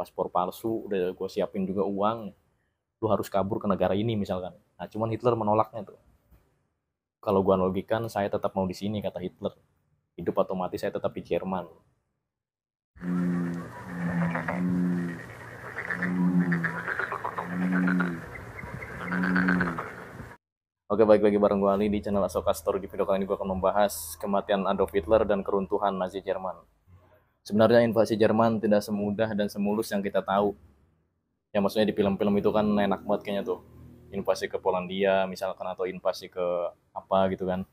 paspor palsu, udah gue siapin juga uang, lu harus kabur ke negara ini misalkan. Nah, cuman Hitler menolaknya tuh. Kalau gue analogikan, saya tetap mau di sini, kata Hitler. Hidup atau mati saya tetap di Jerman. Oke, balik lagi bareng gue Ali di channel Asoka Story. Di video kali ini gue akan membahas kematian Adolf Hitler dan keruntuhan Nazi Jerman. Sebenarnya invasi Jerman tidak semudah dan semulus yang kita tahu. Ya maksudnya di film-film itu kan enak banget kayaknya tuh. Invasi ke Polandia misalkan, atau invasi ke apa gitu kan.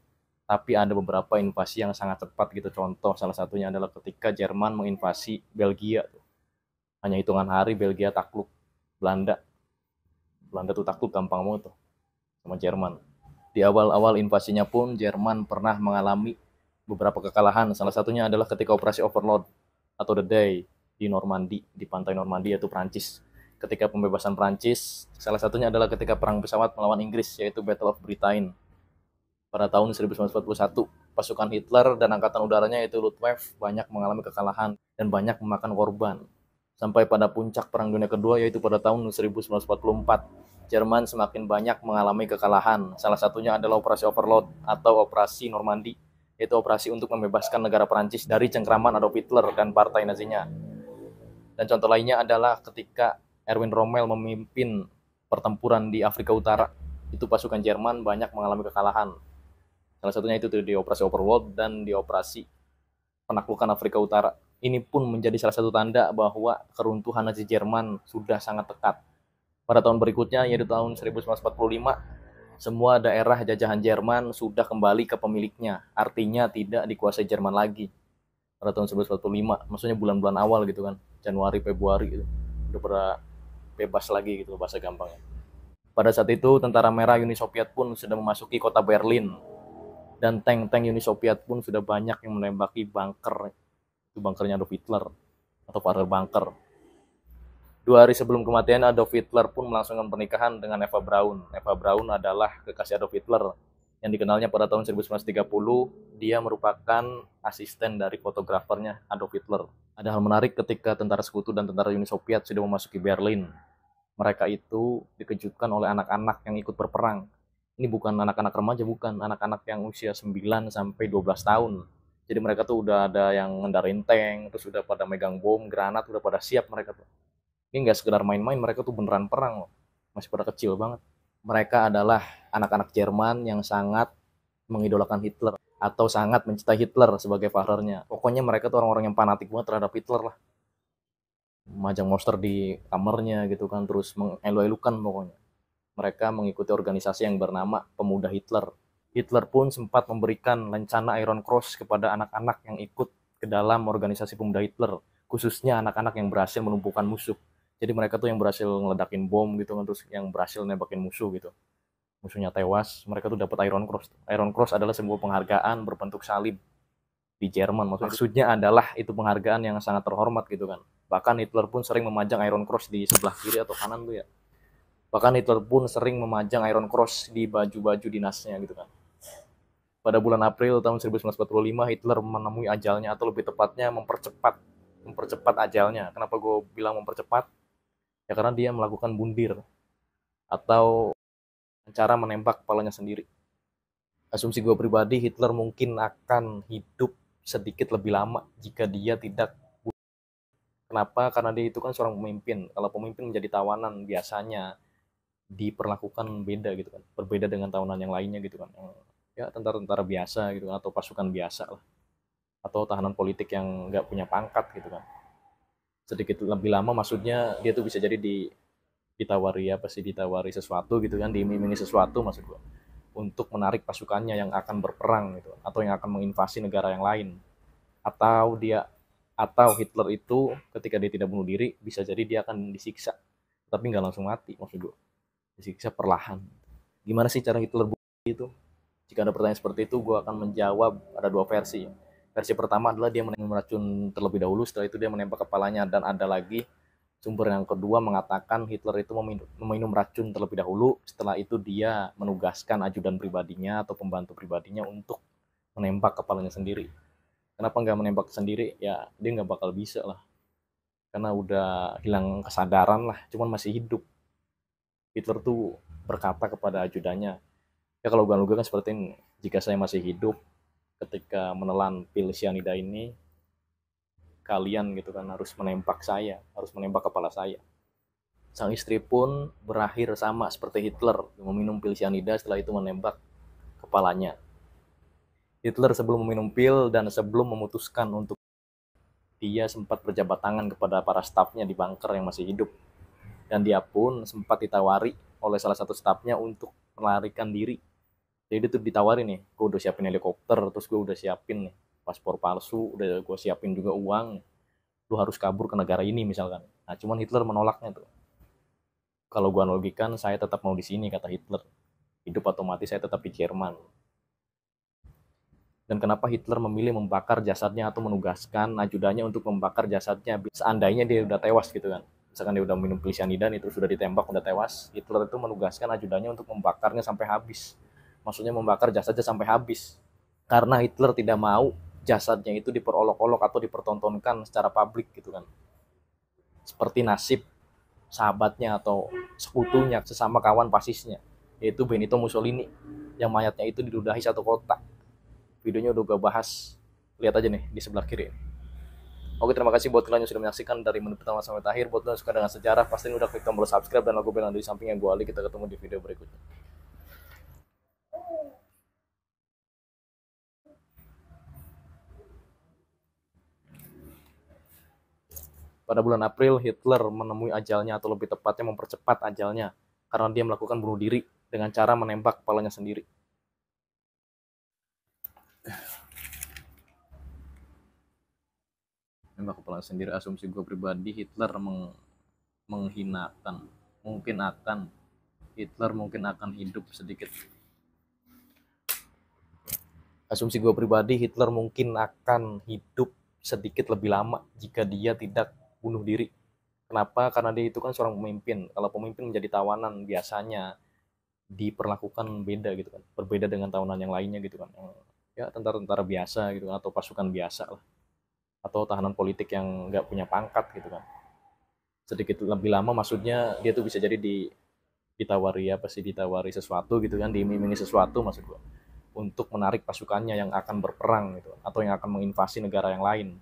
Tapi ada beberapa invasi yang sangat cepat gitu. Contoh salah satunya adalah ketika Jerman menginvasi Belgia tuh. Hanya hitungan hari Belgia takluk Belanda. Belanda tuh takluk gampang banget tuh sama Jerman. Di awal-awal invasinya pun Jerman pernah mengalami beberapa kekalahan. Salah satunya adalah ketika operasi Overlord atau The Day di Normandy, di pantai Normandy, yaitu Prancis. Ketika pembebasan Prancis, salah satunya adalah ketika perang pesawat melawan Inggris, yaitu Battle of Britain. Pada tahun 1941, pasukan Hitler dan angkatan udaranya yaitu Luftwaffe banyak mengalami kekalahan dan banyak memakan korban. Sampai pada puncak Perang Dunia Kedua, yaitu pada tahun 1944, Jerman semakin banyak mengalami kekalahan. Salah satunya adalah Operasi Overlord atau Operasi Normandy, yaitu operasi untuk membebaskan negara Perancis dari cengkraman Adolf Hitler dan partai Nazinya. Dan contoh lainnya adalah ketika Erwin Rommel memimpin pertempuran di Afrika Utara, itu pasukan Jerman banyak mengalami kekalahan. Salah satunya itu di Operasi Overlord dan di Operasi Penaklukan Afrika Utara. Ini pun menjadi salah satu tanda bahwa keruntuhan Nazi Jerman sudah sangat dekat. Pada tahun berikutnya, yaitu tahun 1945, semua daerah jajahan Jerman sudah kembali ke pemiliknya. Artinya tidak dikuasai Jerman lagi. Pada tahun 1945, maksudnya bulan-bulan awal gitu kan, Januari, Februari gitu. Udah pada bebas lagi gitu bahasa gampangnya. Pada saat itu, tentara merah Uni Soviet pun sudah memasuki kota Berlin. Dan tank-tank Uni Soviet pun sudah banyak yang menembaki bunker. Itu bunkernya Adolf Hitler atau Führer bunker. 2 hari sebelum kematian, Adolf Hitler pun melangsungkan pernikahan dengan Eva Braun. Eva Braun adalah kekasih Adolf Hitler yang dikenalnya pada tahun 1930. Dia merupakan asisten dari fotografernya Adolf Hitler. Ada hal menarik ketika tentara sekutu dan tentara Uni Soviet sudah memasuki Berlin. Mereka itu dikejutkan oleh anak-anak yang ikut berperang. Ini bukan anak-anak remaja, bukan anak-anak yang usia 9 sampai 12 tahun. Jadi mereka tuh udah ada yang ngendarin tank, terus udah pada megang bom, granat, udah pada siap mereka tuh. Ini nggak sekedar main-main, mereka tuh beneran perang loh. Masih pada kecil banget. Mereka adalah anak-anak Jerman yang sangat mengidolakan Hitler atau sangat mencintai Hitler sebagai Führernya. Pokoknya mereka tuh orang-orang yang fanatik banget terhadap Hitler lah. Majang poster di kamarnya gitu kan, terus mengelu-elukan pokoknya. Mereka mengikuti organisasi yang bernama Pemuda Hitler. Hitler pun sempat memberikan lencana Iron Cross kepada anak-anak yang ikut ke dalam organisasi Pemuda Hitler, khususnya anak-anak yang berhasil menumpukan musuh. Jadi mereka tuh yang berhasil ngeledakin bom gitu kan, terus yang berhasil nembakin musuh gitu. Musuhnya tewas, mereka tuh dapat Iron Cross. Iron Cross adalah sebuah penghargaan berbentuk salib di Jerman. Maksudnya adalah itu penghargaan yang sangat terhormat gitu kan. Bahkan Hitler pun sering memajang Iron Cross di sebelah kiri atau kanan tuh ya. Bahkan Hitler pun sering memajang Iron Cross di baju-baju dinasnya gitu kan. Pada bulan April tahun 1945, Hitler menemui ajalnya, atau lebih tepatnya mempercepat ajalnya. Kenapa gue bilang mempercepat? Ya karena dia melakukan bundir atau cara menembak kepalanya sendiri. Asumsi gue pribadi, Hitler mungkin akan hidup sedikit lebih lama jika dia tidak. Kenapa? Karena dia itu kan seorang pemimpin. Kalau pemimpin menjadi tawanan, biasanya diperlakukan beda gitu kan, berbeda dengan tawanan yang lainnya gitu kan, yang ya tentara-tentara biasa gitu kan, atau pasukan biasa lah, atau tahanan politik yang nggak punya pangkat gitu kan. Sedikit lebih lama maksudnya dia tuh bisa jadi ditawari apa sih, ditawari sesuatu gitu kan, diiming-imingi sesuatu maksud gua, untuk menarik pasukannya yang akan berperang gitu, atau yang akan menginvasi negara yang lain. Atau Hitler itu ketika dia tidak bunuh diri, bisa jadi dia akan disiksa, tapi nggak langsung mati maksud gua, disiksa perlahan. Gimana sih cara Hitler bunuh itu? Jika ada pertanyaan seperti itu, gue akan menjawab ada 2 versi. Versi pertama adalah dia meracun terlebih dahulu, setelah itu dia menembak kepalanya, dan ada lagi sumber yang kedua mengatakan Hitler itu meminum racun terlebih dahulu, setelah itu dia menugaskan ajudan pribadinya atau pembantu pribadinya untuk menembak kepalanya sendiri. Kenapa nggak menembak sendiri? Ya dia nggak bakal bisa lah. karena udah hilang kesadaran lah, cuman masih hidup. Hitler tuh berkata kepada ajudannya, ya kalau gue kan seperti ini, jika saya masih hidup ketika menelan pil cyanida ini, kalian gitu kan harus menembak saya, harus menembak kepala saya. Sang istri pun berakhir sama seperti Hitler, meminum pil cyanida, setelah itu menembak kepalanya. Hitler sebelum meminum pil dan sebelum memutuskan untuk, dia sempat berjabat tangan kepada para stafnya di bunker yang masih hidup. Dan dia pun sempat ditawari oleh salah satu stafnya untuk melarikan diri. Jadi dia tuh ditawarin nih, gue udah siapin helikopter, terus gue udah siapin nih paspor palsu, udah gue siapin juga uang, lu harus kabur ke negara ini misalkan. Nah cuman Hitler menolaknya tuh. Kalau gue analogikan, saya tetap mau di sini, kata Hitler. Hidup atau mati saya tetap di Jerman. Dan kenapa Hitler memilih membakar jasadnya atau menugaskan ajudannya untuk membakar jasadnya seandainya dia udah tewas gitu kan, misalkan dia udah minum pil cyanida itu sudah ditembak udah tewas, Hitler itu menugaskan ajudannya untuk membakarnya sampai habis, maksudnya membakar jasadnya sampai habis, karena Hitler tidak mau jasadnya itu diperolok-olok atau dipertontonkan secara publik gitu kan, seperti nasib sahabatnya atau sekutunya, sesama kawan fasisnya, yaitu Benito Mussolini, yang mayatnya itu diludahi satu kota. Videonya udah gue bahas, lihat aja nih di sebelah kiri. Oke, terima kasih buat kalian yang sudah menyaksikan dari menit pertama sampai akhir. Buat kalian yang suka dengan sejarah, pasti udah klik tombol subscribe dan logo bel di samping yang gue Ali. Kita ketemu di video berikutnya. Pada bulan April, Hitler menemui ajalnya, atau lebih tepatnya mempercepat ajalnya, karena dia melakukan bunuh diri dengan cara menembak kepalanya sendiri. Menembak kepala sendiri, asumsi gue pribadi, Hitler menghinakan, Hitler mungkin akan hidup sedikit. Asumsi gue pribadi, Hitler mungkin akan hidup sedikit lebih lama jika dia tidak bunuh diri. Kenapa? Karena dia itu kan seorang pemimpin. Kalau pemimpin menjadi tawanan, biasanya diperlakukan beda gitu kan, berbeda dengan tawanan yang lainnya gitu kan, ya tentara-tentara biasa gitu kan, atau pasukan biasa lah, atau tahanan politik yang nggak punya pangkat gitu kan. Sedikit lebih lama maksudnya dia tuh bisa jadi ditawari apa sih, ditawari sesuatu gitu kan, diiming-imingi sesuatu maksud gua, untuk menarik pasukannya yang akan berperang gitu, atau yang akan menginvasi negara yang lain.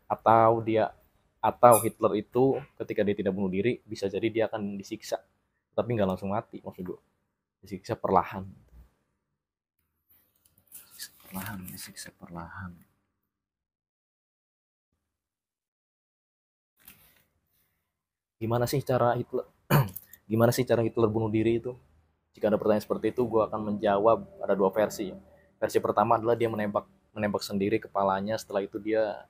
Atau Hitler itu ketika dia tidak bunuh diri, bisa jadi dia akan disiksa, tapi nggak langsung mati maksud gua, disiksa perlahan, disiksa perlahan. Gimana sih cara Hitler gimana sih cara Hitler bunuh diri itu? Jika ada pertanyaan seperti itu, gue akan menjawab ada dua versi. Versi pertama adalah dia menembak sendiri kepalanya, setelah itu dia,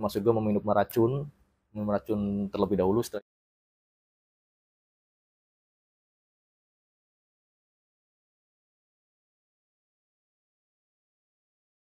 maksud gue, meminum meracun terlebih dahulu, setelah